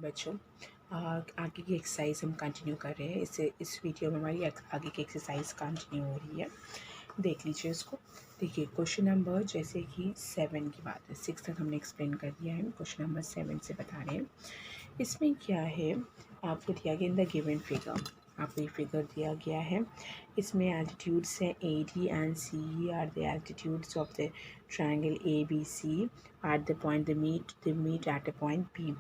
बच्चों, आगे की एक्सरसाइज हम कंटिन्यू कर रहे हैं। इस वीडियो में हमारी आगे की एक्सरसाइज कंटिन्यू हो रही है। देख लीजिए इसको। देखिए क्वेश्चन नंबर जैसे कि 7 की बात है, 6 तक हमने एक्सप्लेन कर दिया है, क्वेश्चन नंबर 7 से बता रहे हैं। इसमें क्या है, आपको दिया गया इन द गिवन फिगर, आपको ये फिगर दिया गया है। इसमें एल्टीट्यूड्स हैं A D and C are the altitudes of the triangle ABC at the point they meet at a point P.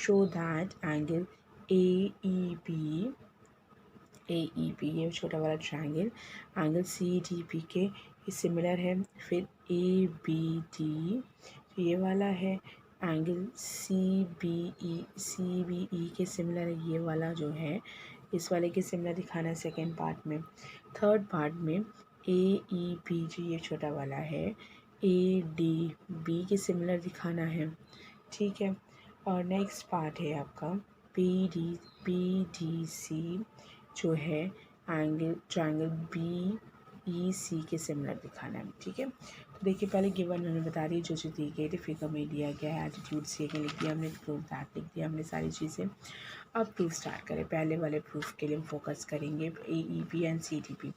Show that angle AEB ये छोटा वाला ट्रायंगल एंगल CDP के सिमिलर है। फिर ABD ये वाला है, एंगल CBE के सिमिलर है। ये वाला जो है इस वाले के सिमिलर दिखाना है सेकेंड पार्ट में। थर्ड पार्ट में AEB जो ये छोटा वाला है ADB के सिमिलर दिखाना है, ठीक है। और नेक्स्ट पार्ट है आपका PDC जो है एंगल ट्रायंगल BEC के सिमिलर दिखाना है, ठीक है। तो देखिए पहले गिवन में हमें बता दी जो दी गई थी, फिगर में दिया गया है, एटीट्यूड सी के लिख दिया हमने, प्रूफ दैट लिख दिया हमने सारी चीज़ें। अब प्रूफ स्टार्ट करें। पहले वाले प्रूफ के लिए हम फोकस करेंगे AEB and CDP।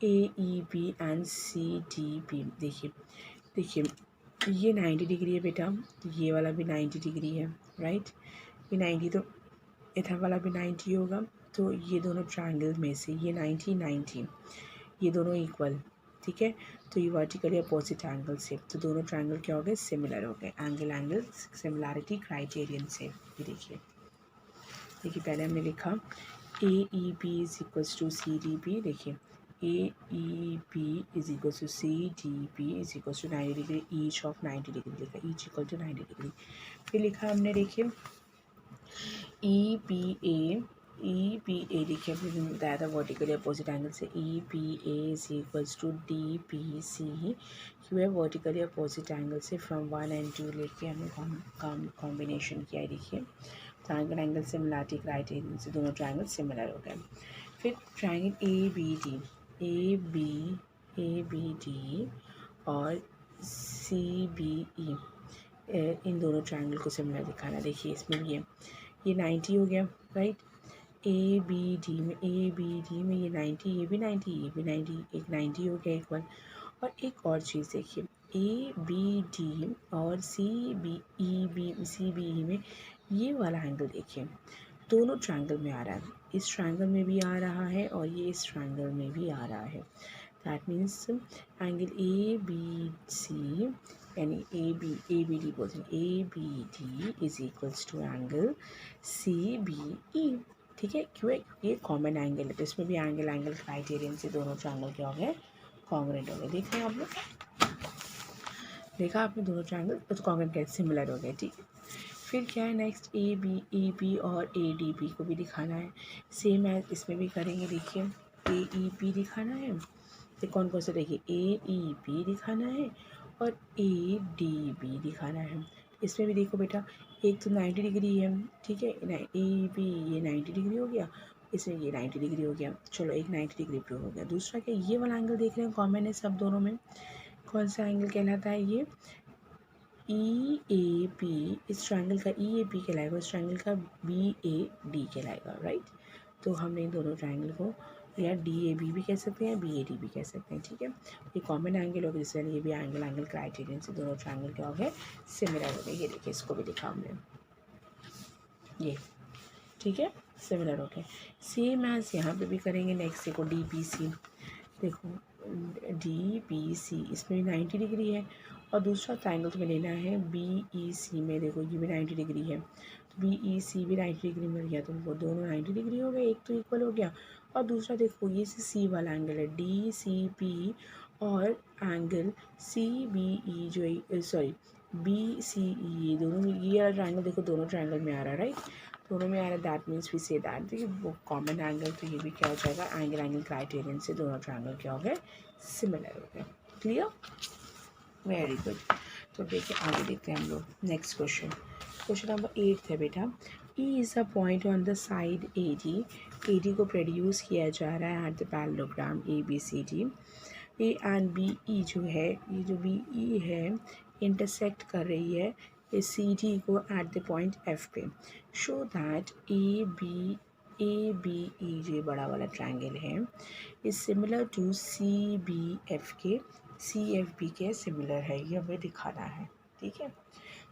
AEB and CDP देखिए ये 90 डिग्री है बेटा, ये वाला भी 90 डिग्री है, राइट। ये 90 तो इधर वाला भी 90 होगा, तो ये दोनों ट्रायंगल में से ये 90 ये दोनों इक्वल, ठीक है। तो ये वर्टिकली अपोजिट एंगल से, तो दोनों ट्रायंगल क्या हो गए, सिमिलर हो गए एंगल सिमिलैरिटी क्राइटेरियन से। ये देखिए पहले हमने लिखा AEB is equals to CDP। देखिए AEB is equals to CDP is equals to 90 degree each of 90 degree लिखा, ईच इक्वल टू 90 डिग्री। फिर लिखा हमने देखिए EPA देखिए हमने बताया था वर्टिकली अपोजिट एंगल से। EPA is equals to DPC क्यों है वर्टिकली अपोजिट एंगल से, फ्रॉम 1 and 2 लेके हमने कॉम्बिनेशन किया है। देखिए ट्रायंगल एंगल सिमिलैरिटी क्राइटेरियन से दोनों ट्रायंगल सिमिलर हो गए। फिर ट्रायंगल ABD और CBE इन दोनों ट्रायंगल को सिमिलर दिखाना। देखिए इसमें भी ये 90 हो गया, राइट। ABD में ये 90, ये भी 90, एक 90 हो गया इक्वल। और एक और चीज़ देखिए ABD और CBE में ये वाला एंगल देखिए दोनों ट्रायंगल में आ रहा है, इस ट्रायंगल में भी आ रहा है और ये इस ट्रायंगल में भी आ रहा है। दैट मीन्स एंगल ABC यानी ABD बोलते हैं, ABD is equals to angle CBE, ठीक है। क्यों है, ये कॉमन एंगल है, तो इसमें भी एंगल क्राइटेरियन से दोनों ट्रायंगल क्या हो गए, कॉन्ग्रुएंट हो गए। देख रहे हैं आप लोग, देखा आपने दोनों ट्रायंगल तो कॉन्ग्रुएंट कैसे सिमिलर हो गए, ठीक है। फिर क्या है नेक्स्ट ABEB और ADB को भी दिखाना है, सेम है इसमें भी करेंगे। देखिए AEB दिखाना है, तो कौन कौन सा, देखिए AEB दिखाना है और ADB दिखाना है। इसमें भी देखो बेटा एक तो 90 डिग्री है, ठीक है, AEB ये 90 डिग्री हो गया, इसमें ये 90 डिग्री हो गया, चलो एक 90 डिग्री प्रूव हो गया। दूसरा क्या, ये वाला एंगल देख रहे हैं कॉमन है सब दोनों में, कौन सा एंगल कहलाता है, ये EAP, इस ट्रायंगल का EAP कहलाएगा, इस ट्रायंगल का BAD कहलाएगा, राइट। तो हमने इन दोनों ट्रायंगल को या DAB भी कह सकते हैं, BAD भी कह सकते हैं, ठीक है। ये कॉमन एंगल हो गया, जिससे ये भी एंगल क्राइटेरियन से दोनों ट्रायंगल क्या हो गए, सिमिलर हो गए। ये देखिए इसको भी लिखा हमने, ये ठीक है, सिमिलर हो गए। सेम एज यहाँ पे भी करेंगे। नेक्स्ट देखो DPC, देखो DPC इसमें 90 डिग्री है और दूसरा ट्रायंगल तुम्हें लेना है BEC में, देखो ये भी 90 डिग्री है, तो BEC भी 90 डिग्री मिल गया, तो वो दोनों 90 डिग्री हो गए, एक तो इक्वल हो गया। और दूसरा देखो ये C वाला एंगल है DCP और एंगल CBE जो सॉरी BCE, ये दोनों, ये वाला ट्रायंगल देखो दोनों ट्रायंगल में आ रहा है, राइट, दोनों में आ रहा है। That means we say that देखिए वो कॉमन एंगल, तो ये भी क्या हो जाएगा, एंगल क्राइटेरियन से दोनों ट्रायंगल क्या हो गए, सिमिलर हो गए। Clear, very good. तो देखिए आगे देखते हैं हम लोग नेक्स्ट क्वेश्चन नंबर 8 है बेटा। E is a point on the side AD को प्रोड्यूस किया जा रहा है at the parallelogram ABCD। A and BE जो है, ये जो BE है इंटरसेक्ट कर रही है इस सी डी को एट द पॉइंट एफ पे, show that A B E जो बड़ा वाला ट्रायंगल है is similar to C B F के, सी एफ बी के सिमिलर है, ये हमें दिखाना है। ठीक है,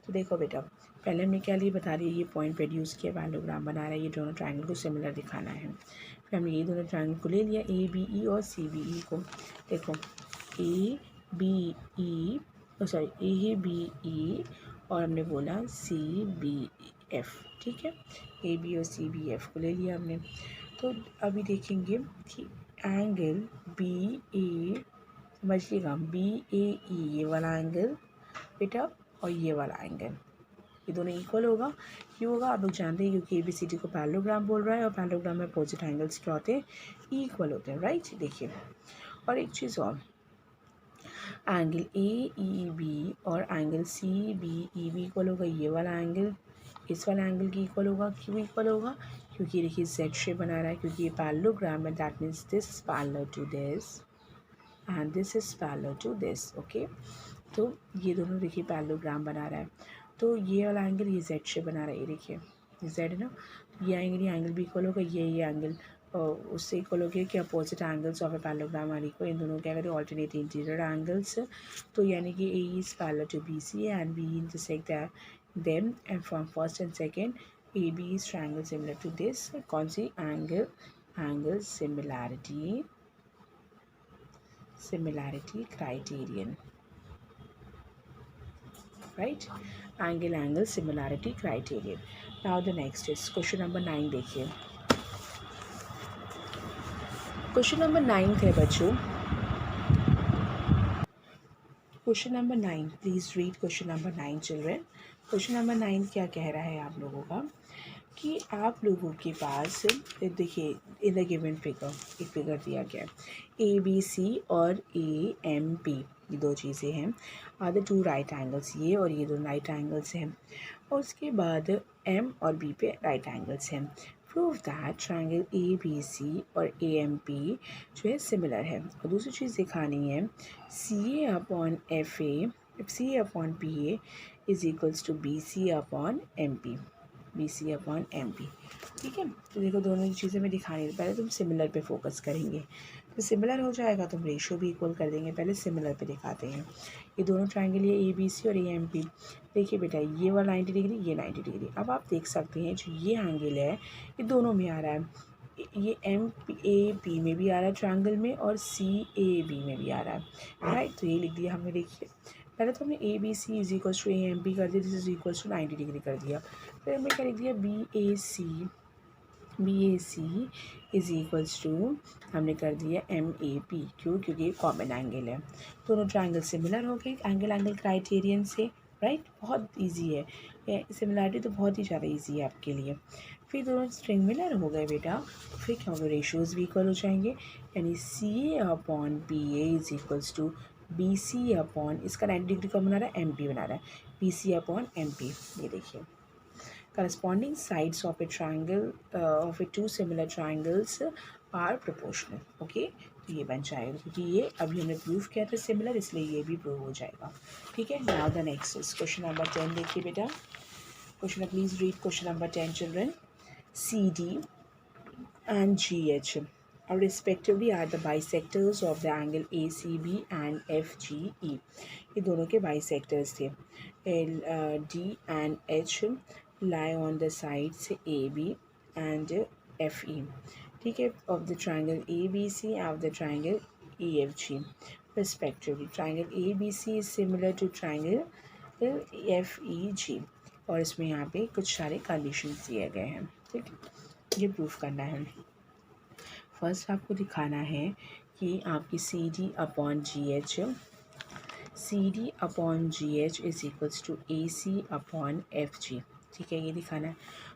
तो देखो बेटा, पहले हमने क्या लिए बता रही है, ये पॉइंट प्रोड्यूस किया, पैरेललोग्राम बना रहा है, ये दोनों ट्रायंगल को सिमिलर दिखाना है। फिर हमने ये दोनों ट्रायंगल को ले लिया, ए बी ई और सी बी ई को। देखो A B E, sorry A B E और हमने बोला सी बी एफ। ठीक है, ए बी और सी बी एफ को ले लिया हमने। तो अभी देखेंगे कि एंगल बी ए, समझिएगा, बी ए ई ये वाला एंगल बेटा और ये वाला एंगल, ये दोनों इक्वल होगा। क्यों होगा आप लोग जानते हैं, क्योंकि ए बी सी डी को पैरेललोग्राम बोल रहा है और पैरेललोग्राम में अपोजिट एंगल्स क्या होते हैं, इक्वल होते हैं, राइट। देखिए, और एक चीज़ और, एंगल ए ई बी और angle C B E B equal होगा, ये वाला एंगल इस वाला एंगल की इक्वल होगा। क्यों इक्वल होगा, क्योंकि देखिए जेड शेप बना रहा है, क्योंकि ये पैरेललोग्राम है, that means this is parallel to this and this is parallel to this. Okay, तो ये दोनों देखिए पैरेललोग्राम बना रहा है, तो ये वाला एंगल ये जेड शेप बना रहा है, ये देखिए जेड है ना, तो ये एंगल भी इक्वल होगा, ये एंगल उससे इक्वल हो गया कि opposite angles of a parallelogram are equal, इन दोनों क्या करें ऑल्टरनेट इंटीरियर एंगल्स, तो यानी कि A is parallel to B C and B intersect them and from first and second A B is triangle similar to this. कौन सी angle similarity criterion, right, angle similarity criterion. Now the next is question number 9। देखिए question number 9 है बच्चों, question number 9, please read question number 9 children. Question number 9 क्या कह रहा है आप लोगों का कि आप लोगों के पास देखिए इन द गिवन फिगर, एक फिगर दिया गया है ए बी सी और ए एम बी, ये दो चीज़ें हैं, are the two right angles, ये और ये दो राइट एंगल्स हैं, और उसके बाद एम और बी पे राइट एंगल्स हैं। Prove that triangle A B C और ए एम पी जो है सिमिलर है। और दूसरी चीज़ दिखानी है C A upon F A, C A upon P A is equals to B C upon M P, B C upon M P. ठीक है, तो देखो दोनों ही चीज़ें मैं दिखानी है, पहले तुम सिमिलर पे फोकस करेंगे, तो सिमिलर हो जाएगा तो हम रेशो भी इक्वल कर देंगे। पहले सिमिलर पे दिखाते हैं, ये दोनों ट्रायंगल ये ए बी सी और ए एम पी। देखिए बेटा ये वाला 90 डिग्री, ये 90 डिग्री। अब आप देख सकते हैं जो ये एंगल है ये दोनों में आ रहा है, ये एम ए पी में भी आ रहा है ट्रायंगल में और सी ए बी में भी आ रहा है, राइट। तो ये लिख दिया हमने। देखिए पहले तो हमने A B C is equals to A M P कर दिया, this is equals to 90 degree कर दिया। फिर हमने क्या लिख दिया B A C is equals to, हमने कर दिया एम ए पी। क्यों, क्योंकि कॉमन एंगल है, दोनों ट्रायंगल सिमिलर हो गए एंगल क्राइटेरियन से, राइट। बहुत इजी है, सिमिलरिटी तो बहुत ही ज़्यादा इजी है आपके लिए। फिर दोनों सिमिलर हो गए बेटा, तो फिर क्या होगा, रेशियोज़ भी इक्वल हो जाएंगे, यानी C A upon P A is equals to B C upon, इसका 90 डिग्री का बना रहा है, एम पी बना रहा है, B C upon M P. ये देखिए corresponding sides of a triangle of a two similar triangles are proportional। Okay, तो ये बन जाएगा, क्योंकि ये अभी हमने प्रूव किया था सिमिलर, इसलिए ये भी प्रूव हो जाएगा। ठीक है, now the next is question number 10। देखिए बेटा question, please read question number 10 children. C D and GH are respectively are the bisectors of the angle ACB and FGE। ये दोनों के bisectors थे। D and H lie on the sides AB and FE, ठीक है, of the triangle ABC and of the triangle EFG respectively। Triangle ABC is similar to triangle FEG, और इसमें यहाँ पे कुछ सारे कंडीशंस दिए गए हैं। ठीक है, ये प्रूफ करना है। फर्स्ट आपको दिखाना है कि आपकी C D upon G H is equals to A C upon F G. ठीक है, ये दिखाना है।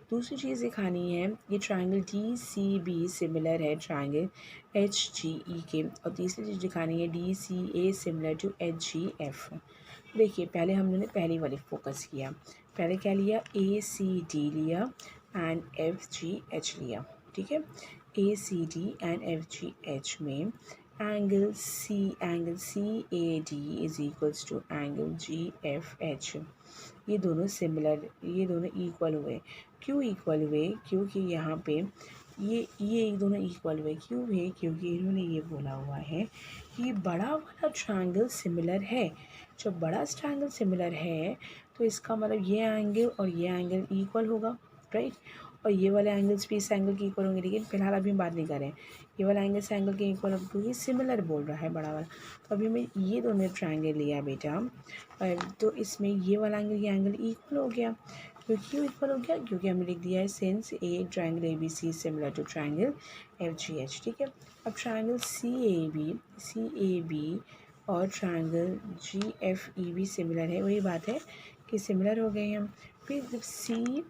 दूसरी चीज़ दिखानी है ये triangle D C B similar है ट्रायंगल एच जी ई के, और तीसरी चीज़ दिखानी है D C A similar to H G F. देखिए पहले हमने पहली वाली फोकस किया, पहले क्या लिया, ए सी डी लिया एंड एफ जी एच लिया। ठीक है, A C D and F G H में angle C A D is equals to angle G F H, ये दोनों सिमिलर, ये दोनों इक्वल हुए। क्यों इक्वल हुए? क्योंकि यहाँ पे ये दोनों इक्वल हुए क्यों हुए? क्योंकि इन्होंने ये बोला हुआ है कि बड़ा वाला ट्रायंगल सिमिलर है। जब बड़ा ट्रायंगल सिमिलर है तो इसका मतलब ये एंगल और ये एंगल इक्वल होगा, राइट। और ये वाले एंगल्स भी इस एंगल के इक्वल होंगे, लेकिन फिलहाल अभी हम बात नहीं कर रहे हैं ये वाला एंगल से एंगल के इक्वल, क्योंकि सिमिलर बोल रहा है बड़ा वाला। तो अभी मैं ये दोनों ट्रायंगल लिया बेटा, तो इसमें ये वाला एंगल ये एंगल इक्वल हो गया। क्यों इक्वल हो गया? क्योंकि हमने लिख दिया है since a triangle A B C similar to triangle F G H, ठीक है। अब ट्रायंगल सी ए बी और ट्रायंगल जी एफ ई भी सिमिलर है, वही बात है कि सिमिलर हो गए हम। फिर जब सी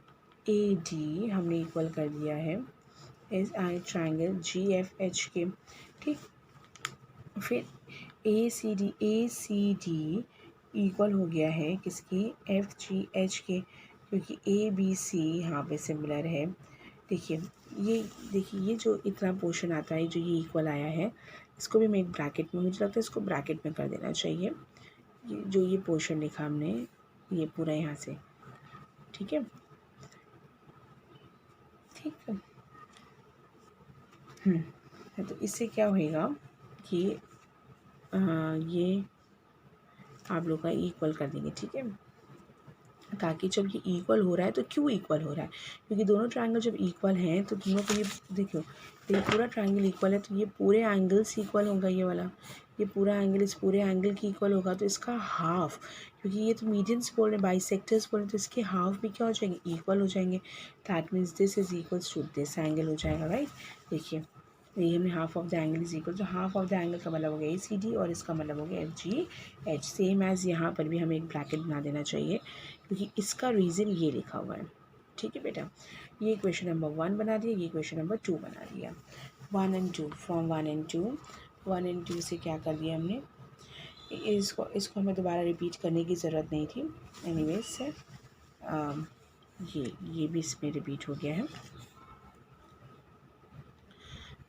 ए डी हमने इक्वल कर दिया है इस ट्रायंगल जी एफ एच के, ठीक। फिर ए सी डी इक्वल हो गया है किसकी? एफ जी एच के, क्योंकि ए बी सी यहाँ पे सिमिलर है। देखिए ये जो इतना पोर्शन आता है, जो ये इक्वल आया है, इसको भी मैं एक ब्रैकेट में, मुझे लगता है इसको ब्रैकेट में कर देना चाहिए। जो ये पोर्शन लिखा हमने, ये पूरा यहाँ से, ठीक है, ठीक है। तो इससे क्या होएगा कि ये आप लोग का इक्वल कर देंगे, ठीक है। ताकि जब ये इक्वल हो रहा है, तो क्यों इक्वल हो रहा है? क्योंकि दोनों ट्रायंगल जब इक्वल हैं तो दोनों को ये देखो, तो ये पूरा ट्रायंगल इक्वल है, तो ये पूरे एंगल्स इक्वल होगा। ये वाला, ये पूरा एंगल इस पूरे एंगल की इक्वल होगा, तो इसका हाफ, क्योंकि ये तो मीडियंस बोल रहे हैं, बाइसेक्टर्स बोल रहे हैं, तो इसके हाफ भी क्या हो जाएंगे? इक्वल हो जाएंगे। That means this is equals to this angle हो जाएगा, राइट। देखिए ये हमें half of the angle is equal, तो हाफ ऑफ द एंगल का मतलब हो गया ए सी डी और इसका मतलब हो गया F G H. Same as यहाँ पर भी हमें एक ब्रैकेट बना देना चाहिए, क्योंकि इसका रीज़न ये लिखा हुआ है, ठीक है बेटा। ये क्वेश्चन नंबर 1 बना दिया, ये क्वेश्चन नंबर 2 बना दिया। 1 and 2, फ्रॉम 1 and 2, 1 and 2 से क्या कर दिया हमने, इसको हमें दोबारा रिपीट करने की ज़रूरत नहीं थी। एनीवेज ये भी इसमें रिपीट हो गया है,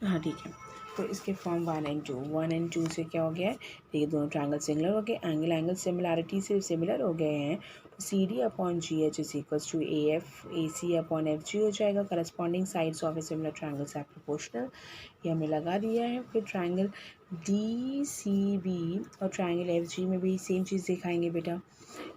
हाँ ठीक है। तो इसके फॉर्म 1 and 2 से क्या हो गया है? देखिए दोनों ट्रायंगल सिमिलर हो गए, एंगल सिमिलैरिटी से सिमिलर हो गए हैं, तो C D upon G H is equals to A F A C upon F G हो जाएगा। Corresponding sides of a similar triangles are proportional, ये हमें लगा दिया है। फिर ट्रायंगल डी सी बी और ट्रायंगल एफ जी में भी सेम चीज़ दिखाएंगे बेटा।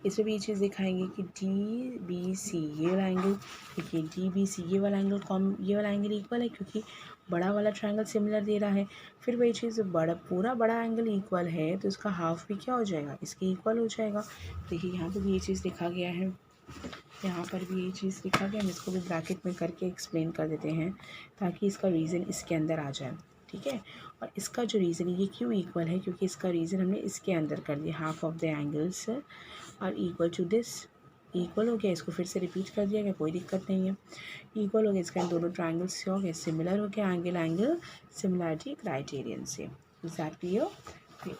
इसमें भी ये चीज़ दिखाएंगे कि डी बी सी ये वाला एंगल, देखिए डी बी सी ये वाला एंगल इक्वल है, क्योंकि बड़ा वाला ट्रायंगल सिमिलर दे रहा है। फिर वही चीज़, पूरा बड़ा एंगल इक्वल है, तो इसका हाफ भी क्या हो जाएगा? इसके इक्वल हो जाएगा। देखिए यहाँ पर भी ये चीज़ लिखा गया है, यहाँ पर भी ये चीज़ लिखा गया, हम इसको भी ब्रैकेट में करके एक्सप्लेन कर देते हैं, ताकि इसका रीज़न इसके अंदर आ जाए, ठीक है। और इसका जो रीज़न ये क्यों इक्वल है? क्योंकि इसका रीज़न हमने इसके अंदर कर दिया, half of the angles are equal to this, equal हो गया। इसको फिर से रिपीट कर दिया गया, कोई दिक्कत नहीं है, इक्वल हो गया। इसका दोनों ट्रायंगल्स से हो गए सिमिलर हो गया, एंगल सिमिलैरिटी क्राइटेरियन से। Is that clear?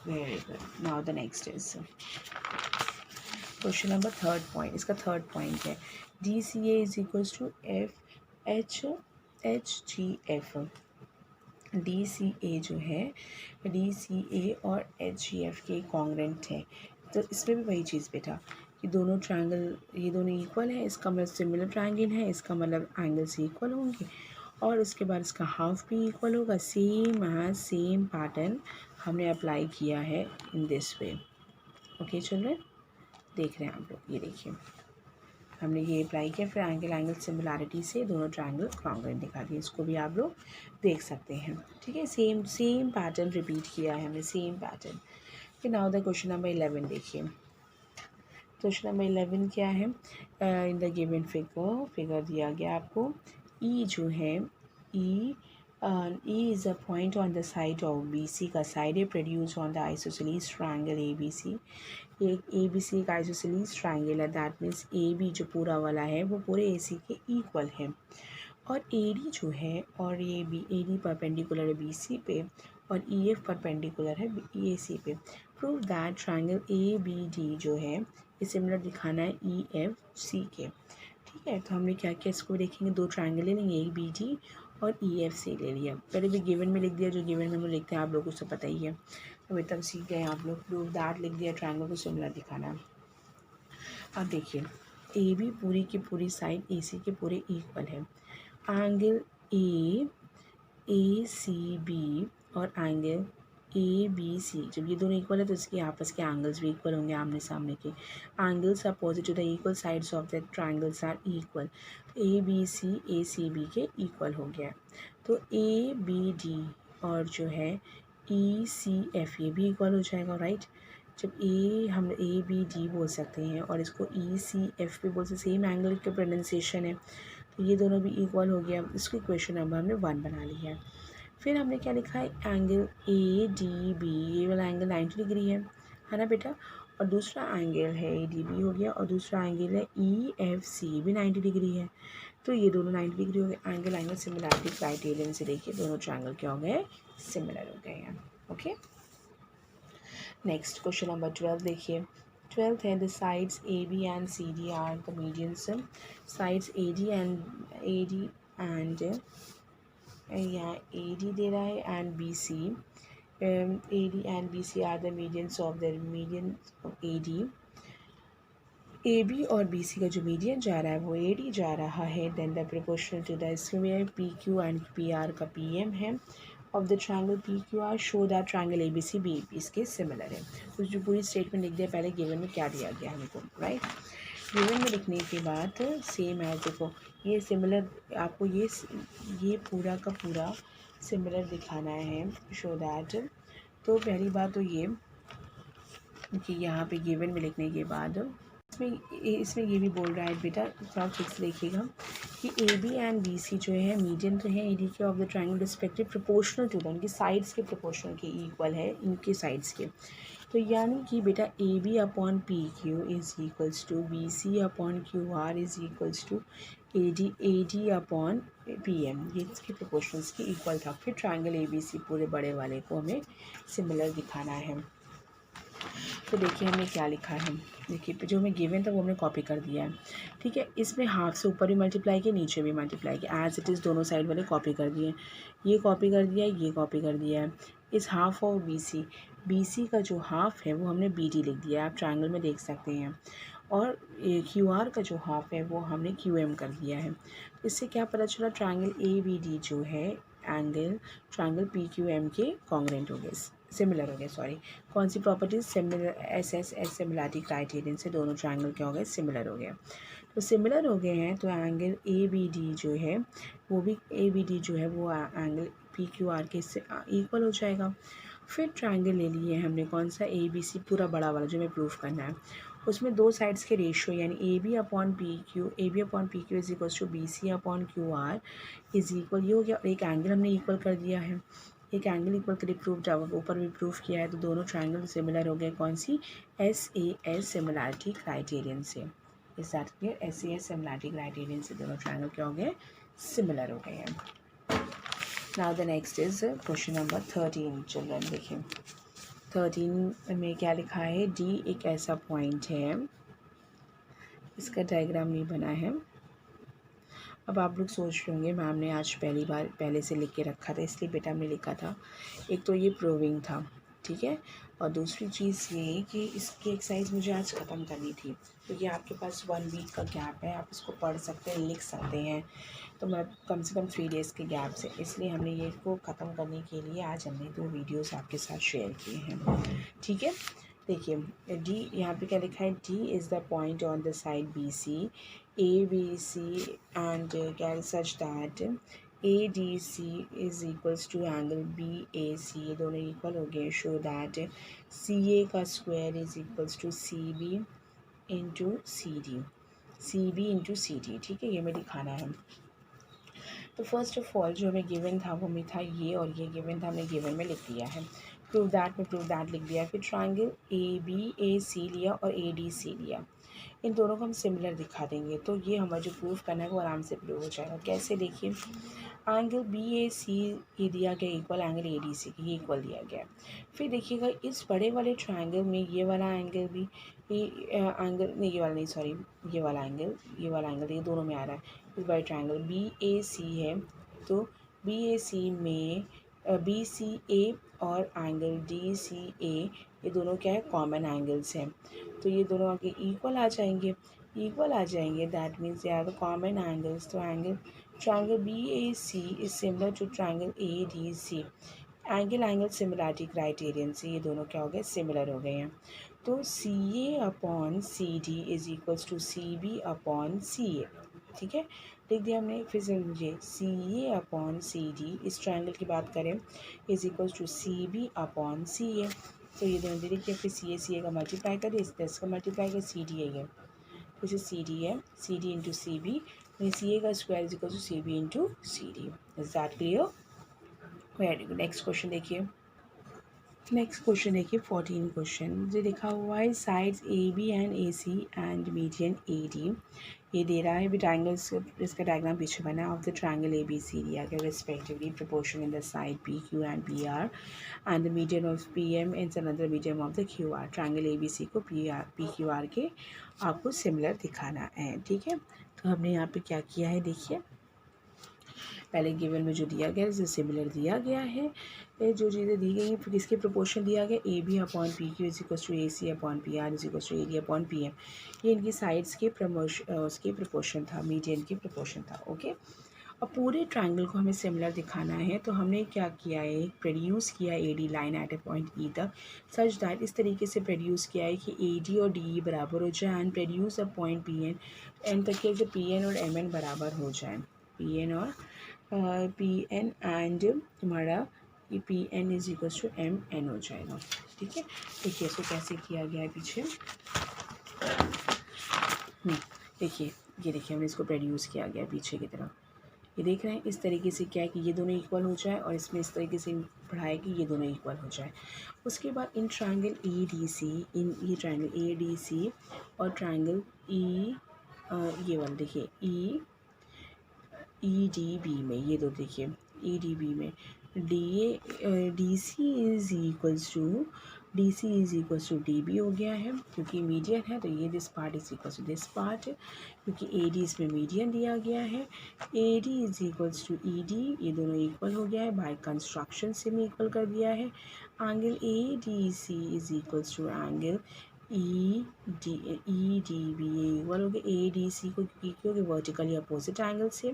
Very good. Now the next is question number third point. इसका थर्ड पॉइंट है D C A is equals to F H G F. D C A जो है, D C A और H G F के congruent है। तो इसमें भी वही चीज़ बेटा कि दोनों ट्रायंगल ये दोनों इक्वल है, इसका मतलब सिमिलर ट्रायंगल है, इसका मतलब एंगल से इक्वल होंगे, और उसके बाद इसका हाफ भी इक्वल होगा। सेम पैटर्न हमने अप्लाई किया है in this way. Okay children, देख रहे हैं आप लोग, ये देखिए हमने ये अप्लाई किया, फिर एंगल सिमिलैरिटी से दोनों ट्रायंगल कॉन्ग्रुएंट दिखा दिए। इसको भी आप लोग देख सकते हैं, ठीक है। सेम पैटर्न रिपीट किया है हमने, सेम पैटर्न। फिर नाउ द क्वेश्चन नंबर 11 देखिए। क्वेश्चन नंबर 11 क्या है? इन द गिवन फिगर दिया गया आपको, ई जो है E is a point on the side of B C का साइड है produce on the isosceles triangle A B C. ये ए बी सी एक आइसोसेलेस ट्रायंगल है, दैट मीन्स ए बी जो पूरा वाला है वो पूरे ए सी के इक्वल है, और ए डी जो है, और ये बी ए डी परपेंडिकुलर है बी सी पे, और ई एफ परपेंडिकुलर है ए सी पे। Prove that triangle A B D जो है ये सिमिलर दिखाना है ई एफ सी के, ठीक है। तो हमने क्या किया, इसको देखेंगे, दो ट्रायंगल ले लेंगे, ए बी डी और ई एफ सी ले लिया। पहले भी गिवन में लिख दिया, जो गिवन में हम लिखते हैं आप लोगों को सब पता ही है, अभी तक सीख गए आप लोग। प्रूव दैट लिख दिया, ट्रायंगल को सिमिलर दिखाना। अब देखिए ए बी पूरी की पूरी साइड ए सी के पूरे इक्वल है। एंगल ए सी बी और एंगल ए बी सी, जब ये दोनों इक्वल है तो इसके आपस के एंगल्स भी इक्वल होंगे, आमने सामने के। Angles opposite to the equal sides of the triangles are equal. A B C B के इक्वल हो गया। तो ए बी डी और जो है ई सी एफ ये भी इक्वल हो जाएगा, राइट। जब हम ए बी डी बोल सकते हैं और इसको ई सी एफ भी बोल सकते, सेम एंगल का प्रोनाउंसिएशन है, तो ये दोनों भी इक्वल हो गया। इसको इक्वेशन नंबर हमने 1 बना लिया है। फिर हमने क्या लिखा है, एंगल ए डी बी, ये वाला एंगल 90 डिग्री है ना बेटा। और दूसरा एंगल है ए डी बी हो गया, और दूसरा एंगल है ई एफ सी भी 90 डिग्री है। तो ये दोनों 90 डिग्री हो गए। एंगल सिमिलरिटी क्राइटेरियन से देखिए दोनों ट्रायंगल क्या हो गए, सिमिलर हो गए हैं। ओके, नेक्स्ट क्वेश्चन नंबर 12 देखिए। 12th है, the sides A B and C D are the medians. Sides A D and यहाँ ए डी दे रहा है and B C, A D and B C are the medians of the median A D. A B और B C का जो median जा रहा है वो ए डी जा रहा है। Then the proportional to the square P Q and P R का पी एम है of the triangle P Q R, show that triangle A B C B इसके सिमिलर है। तो जो पूरी स्टेटमेंट लिख दिया, पहले गिवन में क्या दिया गया हमको, राइट। गिवन में लिखने के बाद सेम है, देखो ये सिमिलर, आपको ये पूरा का पूरा सिमिलर दिखाना है, शो दैट। तो पहली बात तो ये कि यहाँ पे गिवन में लिखने के बाद इसमें ये भी बोल रहा है बेटा, थोड़ा ठीक से देखिएगा कि A B and B C जो है मीडियन तो है ए डी के of the triangle respective proportional to the, उनकी साइड्स के प्रोपोर्शनल के इक्वल है, इनके साइड्स के। तो यानी कि बेटा A B upon P Q is equals to B C upon Q R is equals to A D upon P M, ये इसके प्रोपोर्शनल्स के इक्वल था। फिर ट्रायंगल ए बी सी पूरे बड़े वाले को हमें सिमिलर दिखाना है। तो देखिए हमने क्या लिखा है, देखिए जो हमें गिवन था वो हमने कॉपी कर दिया है, ठीक है। इसमें हाफ से ऊपर भी मल्टीप्लाई किया, नीचे भी मल्टीप्लाई किया, एज इट इज़ दोनों साइड वाले कॉपी कर दिए। ये कॉपी कर दिया है, ये कॉपी कर दिया है। इस हाफ ऑफ बी सी का जो हाफ है वो हमने बी डी लिख दिया है, आप ट्रायंगल में देख सकते हैं। और क्यू आर का जो हाफ है वो हमने क्यू एम कर दिया है। इससे क्या पता चला, ट्रायंगल ए बी डी जो है angle triangle P Q M के कॉन्ग्रेंट हो गए, सिमिलर हो गए, सॉरी। कौन सी properties, similar S similarity criterion से दोनों ट्रायंगल क्या हो गए, सिमिलर हो गए। तो सिमिलर हो गए हैं तो एंगल ए बी डी जो है वो भी वो एंगल पी क्यू आर के इक्वल हो जाएगा। फिर ट्रायंगल ले लिए हमने कौन सा, ए बी सी पूरा बड़ा वाला जो हमें प्रूफ करना है, उसमें दो साइड्स के रेशियो यानी A B upon P Q is equal to B C upon Q R is equal, ये हो गया। और एक एंगल हमने इक्वल कर दिया है, एक एंगल इक्वल करीब प्रूफ ऊपर भी प्रूफ किया है। तो दोनों ट्रायंगल सिमिलर हो गए, कौन सी, एस सिमिलरिटी क्राइटेरियन से। इस that clear, S similarity criterion से दोनों ट्रायंगल क्या हो गए, सिमिलर हो गए हैं। Now the next is question number 13 children. देखिए 13 में क्या लिखा है, डी एक ऐसा पॉइंट है, इसका डायग्राम नहीं बना है। अब आप लोग सोच रहे होंगे मैम ने आज पहले से लिख के रखा था, इसलिए बेटा हमने लिखा था। एक तो ये प्रूविंग था, ठीक है, और दूसरी चीज़ ये कि इसकी एक्सरसाइज मुझे आज ख़त्म करनी थी, क्योंकि आपके पास 1 वीक का गैप है, आप इसको पढ़ सकते हैं, लिख सकते हैं। तो मैं कम से कम 3 डेज़ के गैप से, इसलिए हमने ये को ख़त्म करने के लिए आज हमने 2 वीडियोस आपके साथ शेयर किए हैं, ठीक है। देखिए डी यहाँ पे क्या लिखा है, D is the point on the side B C A B C and can such that A D C is equals to angle B A C, ये दोनों इक्वल हो गए। शो दैट सी ए का square is equals to C B into C D, ठीक है, ये हमें दिखाना है। तो फर्स्ट ऑफ ऑल जो हमें गिवन था वो हमें था ये, और ये गिवन था हमने गिवन में लिख दिया है। प्रूव दैट लिख दिया। फिर ट्रायंगल ए बी ए सी लिया और ए डी सी लिया, इन दोनों को हम सिमिलर दिखा देंगे, तो ये हमारा जो प्रूफ करना है वो आराम से प्रूव हो जाएगा। कैसे, देखिए एंगल बी ए सी ये दिया गया equal angle A D C की, ये इक्वल दिया गया। फिर देखिएगा इस बड़े वाले ट्रायंगल में ये वाला एंगल भी, एंगल नहीं, ये वाला नहीं, सॉरी, ये वाला एंगल ये दोनों में आ रहा है। इस बड़े ट्रायंगल बी ए सी है, तो बी ए सी में बी सी ए और एंगल डी सी ए, ये दोनों क्या है, कॉमन एंगल्स हैं, तो ये दोनों आगे इक्वल आ जाएंगे। इक्वल आ जाएंगे, that means they are the common angles. तो angle triangle B A C is similar to triangle A D C. Angle angle similarity criterion से ये दोनों क्या हो गए, सिमिलर हो गए हैं। तो C A upon C D is equals to C B upon C A. ठीक है, लिख दिया हमने। फिर समझिए, C A upon C D इस ट्रायंगल की बात करें is equals to C B upon C A. तो ये दोनों लिखिए, फिर सी ए का मल्टीप्लाई करिए, इस 10 का मल्टीप्लाई करिए, सी डी है, दिस इज सी डी है, C D into C B, C A का square is equal to C B into C D. Is that clear? Very good. Next question देखिए। Next question देखिए 14 question जो लिखा हुआ है, sides A B and A C and median A D. ये दे रहा है भी ट्राइंगल्स, इसका डायग्राम पीछे बना of the triangle A B C दिया गया respectively proportion in the side P Q and P R and the median of P M and another medium of the Q R. Triangle A B C को P Q R के आपको similar दिखाना है। ठीक है, तो हमने यहाँ पे क्या किया है, देखिए पहले गिवन में जो दिया गया है सिमिलर दिया गया है, जो चीज़ें दी गई हैं फिर किसके प्रोपोर्शन दिया गया, A B upon P Q is equal to A C upon P R is equal to A D upon P M. ये इनकी साइड्स के उसके प्रोपोर्शन था, मीडियन के प्रोपोर्शन था। ओके, अब पूरे ट्रायंगल को हमें सिमिलर दिखाना है तो हमने क्या किया है, प्रोड्यूस किया A D line at A point ई तक सच दैट, इस तरीके से प्रोड्यूस किया है कि ए डी और डी बराबर हो जाए and produce a point P N तक के जो पी एन और एम एन बराबर हो जाए, पी एन और पी एन एंड तुम्हारा P N is equal to M N हो जाएगा। ठीक है, देखिए इसको कैसे किया गया है पीछे। देखिए, ये देखिए हमने इसको प्रोड्यूस किया गया पीछे की तरफ, ये देख रहे हैं। इस तरीके से क्या है कि ये दोनों इक्वल हो जाए और इसमें इस तरीके से पढ़ाए कि ये दोनों इक्वल हो जाए। उसके बाद in triangle E D C, इन ये ट्रायंगल ए डी सी और ट्रायंगल ई ये वाला देखिए ई डी बी में, ये दो देखिए ई डी बी में D C is equals to D B हो गया है क्योंकि मीडियन है। तो ये this part is equals to this part क्योंकि ए डी इसमें मीडियन दिया गया है। A D is equals to E D, ये दोनों इक्वल हो गया है, बाय कंस्ट्रक्शन से भी इक्वल कर दिया है। Angle A D C is equals to angle E D B, ये इक्वल हो गया ए डी सी को क्योंकि वर्टिकली अपोजिट एंगल से।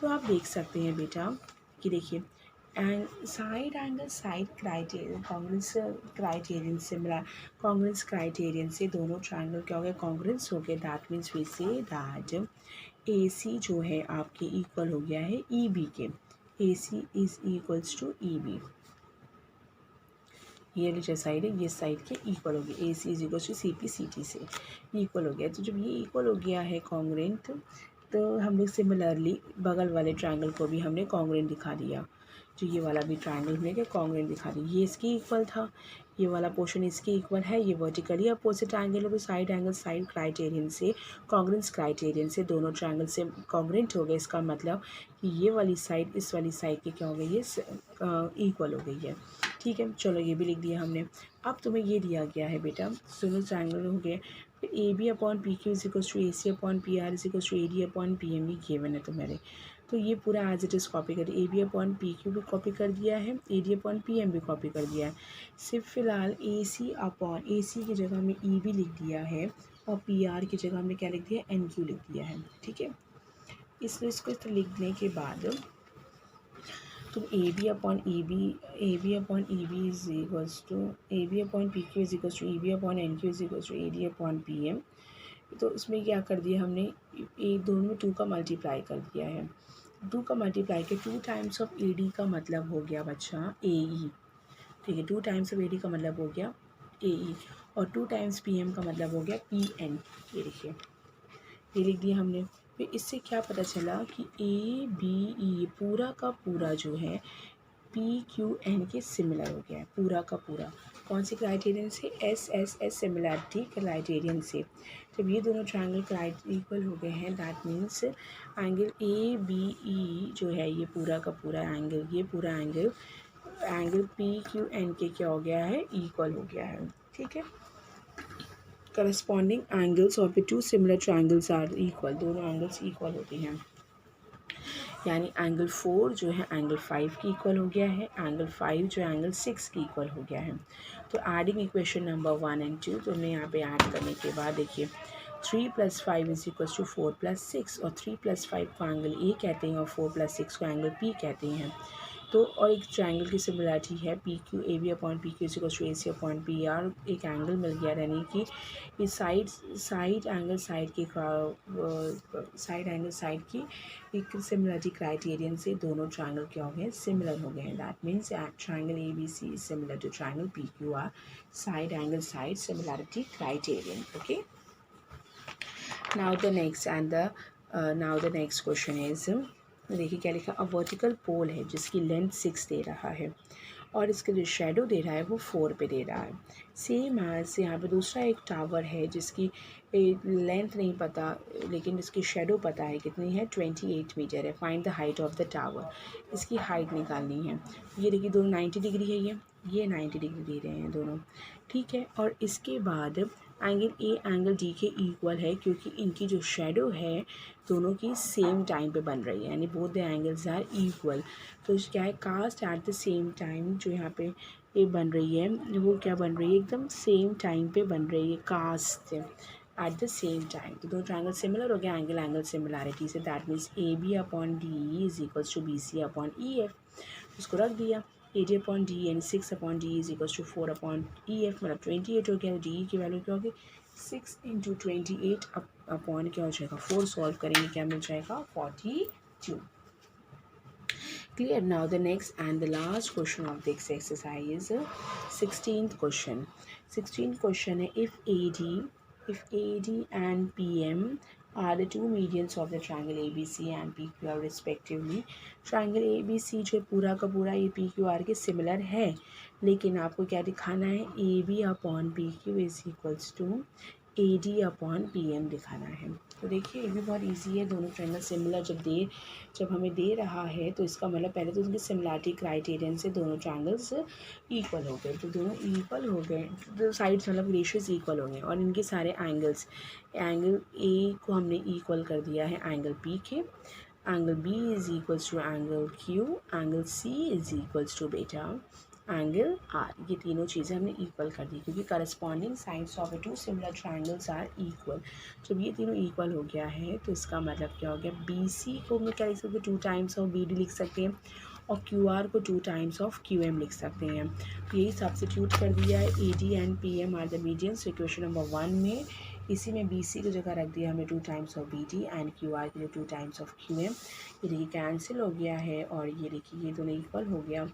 तो आप देख सकते हैं बेटा कि देखिए side angle side criterion congruence criterion similar congruence criterion से दोनों ट्रायंगल क्या हो गए, कॉन्ग्रुएंस हो गए। That means we say that A C जो है आपके इक्वल हो गया है ई बी के, A C is equals to E B, ये वाली जो साइड है ये साइड के इक्वल हो गया, A C is equal to C P C T से इक्वल हो गया। तो जब ये इक्वल हो गया है कॉन्ग्रुएंट, तो हम लोग सिमिलरली बगल वाले ट्रायंगल को भी हमने कॉन्ग्रुएंट दिखा दिया। जो ये वाला भी ट्रायंगल हमने क्या कॉन्ग्रुएंट दिखा दी, ये इसके इक्वल था, ये वाला पोर्शन इसके इक्वल है, ये वर्टिकली अपोजिट एंगल है। तो साइड एंगल साइड क्राइटेरियन से कॉन्ग्रुएंस क्राइटेरियन से दोनों ट्रायंगल से कॉन्ग्रुएंट हो गए। इसका मतलब कि ये वाली साइड इस वाली साइड के क्या हो गई, ये इक्वल हो गई है। ठीक है, चलो ये भी लिख दिया हमने। अब तुम्हें ये दिया गया है बेटा, दोनों ट्रायंगल हो गए, फिर A B upon P Q is equal to A C upon P R is equal to A D upon P M, ये गिवन है तुम्हारे। तो ये पूरा एज इट इज़ कॉपी कर, A B upon P Q भी copy कर दिया है, A D upon P M भी कॉपी कर दिया है। सिर्फ फिलहाल ए सी अपॉन ए सी की जगह में ई बी लिख दिया है और पी आर की जगह में क्या लिख दिया, एन क्यू लिख दिया है। ठीक है, इसलिए इसको इस तरह लिखने के बाद तो A B upon E B is equals to A B upon P Q is equals to E B upon N Q is equals to A D upon P M. तो इसमें क्या कर दिया हमने, ए दोनों में 2 का मल्टीप्लाई कर दिया है। 2 का मल्टीप्लाई के 2 टाइम्स ऑफ ए डी का मतलब हो गया बच्चा ए ई। ठीक है, 2 टाइम्स ऑफ ए डी का मतलब हो गया ए ई और 2 टाइम्स पी एम का मतलब हो गया पी एन। ये देखिए ये लिख दिया हमने। फिर इससे क्या पता चला कि ए बी ई पूरा का पूरा जो है पी क्यू एन के सिमिलर हो गया है, पूरा का पूरा। कौन से क्राइटेरियन से, S S S similarity criterion से। जब ये दोनों ट्रायंगल इक्वल हो गए हैं that means angle A B E जो है ये पूरा का पूरा एंगल, ये पूरा एंगल पी क्यू एन के क्या हो गया है, इक्वल हो गया है। ठीक है, corresponding angles of the 2 similar triangles are equal, दोनों एंगल्स इक्वल होते हैं। यानी एंगल 4 जो है एंगल 5 की इक्वल हो गया है, एंगल 5 जो है एंगल 6 की इक्वल हो गया है। तो एडिंग इक्वेशन नंबर 1 एंड 2 तो हमने यहाँ पे ऐड करने के बाद देखिए 3+5 इज इक्वल टू 4+6, और 3+5 को एंगल ए कहते हैं और 4+6 को एंगल पी कहते हैं। तो और एक ट्रायंगल की सिमिलरिटी है P Q A B upon P Q is equal to A C upon P R. एक एंगल मिल गया, यानी कि इस साइड एंगल साइड की एक सिमिलरिटी क्राइटेरियन से दोनों ट्रायंगल क्या हो गए, सिमिलर हो गए हैं। That means triangle A B C is similar to triangle P Q R, side angle side similarity criterion. Okay, now the next question is, देखिए क्या लिखा, अ वर्टिकल पोल है जिसकी लेंथ 6 दे रहा है और इसके जो शेडो दे रहा है वो 4 पे दे रहा है। सेम एज यहाँ पे दूसरा एक टावर है जिसकी लेंथ नहीं पता लेकिन इसकी शेडो पता है कितनी है, 28 मीटर है। Find the height of the tower, इसकी हाइट निकालनी है। ये देखिए दोनों 90 डिग्री है, ये 90 डिग्री दे रहे हैं दोनों, ठीक है। और इसके बाद एंगल ए एंगल डी के इक्वल है क्योंकि इनकी जो शेडो है दोनों की सेम टाइम पे बन रही है, यानी both the angles are equal. तो क्या है, cast at the same time, जो यहाँ पे ये बन रही है वो क्या बन रही है, एकदम सेम टाइम पे बन रही है, cast at the same time. तो दो ट्रायंगल सिमिलर हो गया एंगल एंगल सिमिलरिटी से। That means A B upon D is equals to B C upon E F, उसको रख दिया। ए डी अपॉन डी यानी 6 upon D is equals to 4 upon E F, मतलब 28 हो गया। डी की वैल्यू क्या होगी, 6 इंटू 28 अपॉन क्या हो जाएगा 4, सॉल्व करेंगे क्या मिल जाएगा 42। Clear? Now the next and the last question of this exercise, 16th question. 16th question है, if AD and PM are the two medians of the triangle ABC and PQR respectively. triangle ABC जो पूरा का पूरा ये PQR के similar है, लेकिन आपको क्या दिखाना है, AB upon PQ is equals to AD upon PM दिखाना है। तो देखिए ये भी बहुत इजी है, दोनों ट्रायंगल सिमिलर जब हमें दे रहा है तो इसका मतलब पहले तो उनकी सिमिलरिटी क्राइटेरियन से दोनों ट्रायंगल्स इक्वल हो गए। तो दोनों इक्वल हो गए, तो साइड्स मतलब रेशियोज इक्वल हो गए, और इनके सारे एंगल्स, एंगल ए को हमने इक्वल कर दिया है एंगल पी के, angle B is equals to angle Q, angle C is equals to बेटा एंगल आर। ये तीनों चीज़ें हमने इक्वल कर दी क्योंकि corresponding sides of the two similar triangles are equal. जब ये तीनों इक्वल हो गया है तो इसका मतलब क्या हो गया, बी सी को हम क्या लिख सकते हैं, 2 टाइम्स ऑफ बी डी लिख सकते हैं, और क्यू आर को 2 टाइम्स ऑफ क्यू एम लिख सकते हैं। यही सब्स्टिट्यूट कर दिया है, A D and P M are the medians. Equation number 1 में इसी में बी सी की जगह रख दिया हमने 2 times of B D and Q R के लिए 2 टाइम्स ऑफ क्यू एम। ये देखिए कैंसिल हो गया है, और ये देखिए ये दोनों इक्वल हो गया,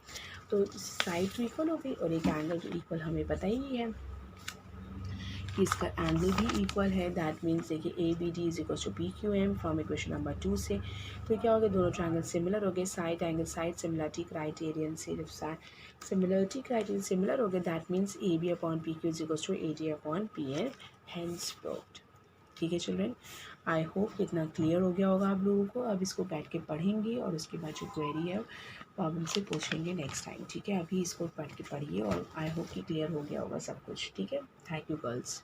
तो साइड तो इक्वल हो गई और एक एंगल तो इक्वल हमें पता ही है कि इसका एंगल भी इक्वल है। दैट मीन्स देखिए A B D is equal to P Q M from equation number 2 से। तो क्या हो गया, दोनों ट्रायंगल सिमिलर हो गए, side angle side similarity criterion से जब सिमिलरिटी क्राइटेरियन सिमिलर हो गए, that means A B upon P Q is equal to A D upon P L, hence proved. ठीक है चिल्ड्रन, आई होप इतना क्लियर हो गया होगा आप लोगों को। अब इसको बैठ के पढ़ेंगे और उसके बाद जो क्वेरी है वो आप उनसे पूछेंगे नेक्स्ट टाइम। ठीक है, अभी इसको पढ़ के पढ़िए और आई होप कि क्लियर हो गया होगा सब कुछ। ठीक है, थैंक यू गर्ल्स।